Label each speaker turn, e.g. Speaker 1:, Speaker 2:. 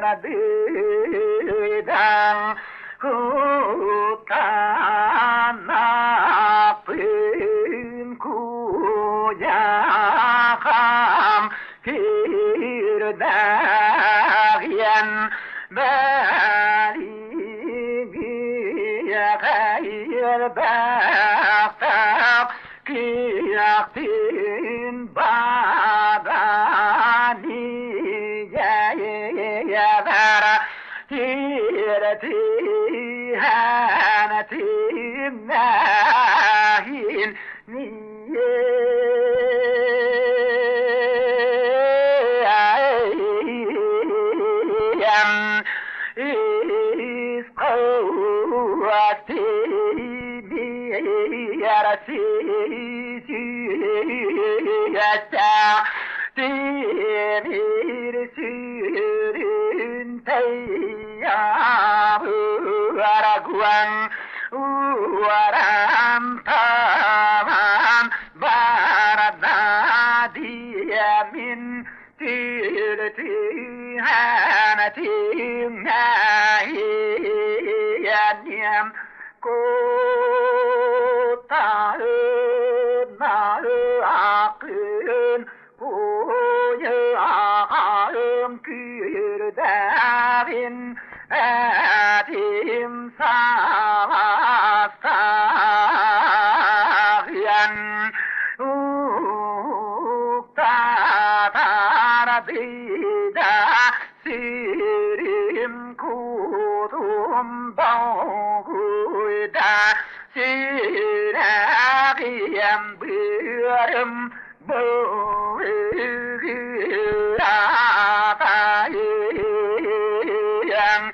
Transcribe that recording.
Speaker 1: ระดือดังหูกานาปืนคู่ยาคามพิรดาเฮียนบาลีกิยาไคยบาตากิยาตินบาดานียายาดาระฮิรติฮานตินาหินนีเยDemir sürün teyyarı araguan uaram tavan baradadiyemin tirtihanetim nahiyaniyem kotağın akın Uyağım kürdevin etim savaştayan Uktatar dida sirim kudum bağuyda Siragiyem bürüm Yang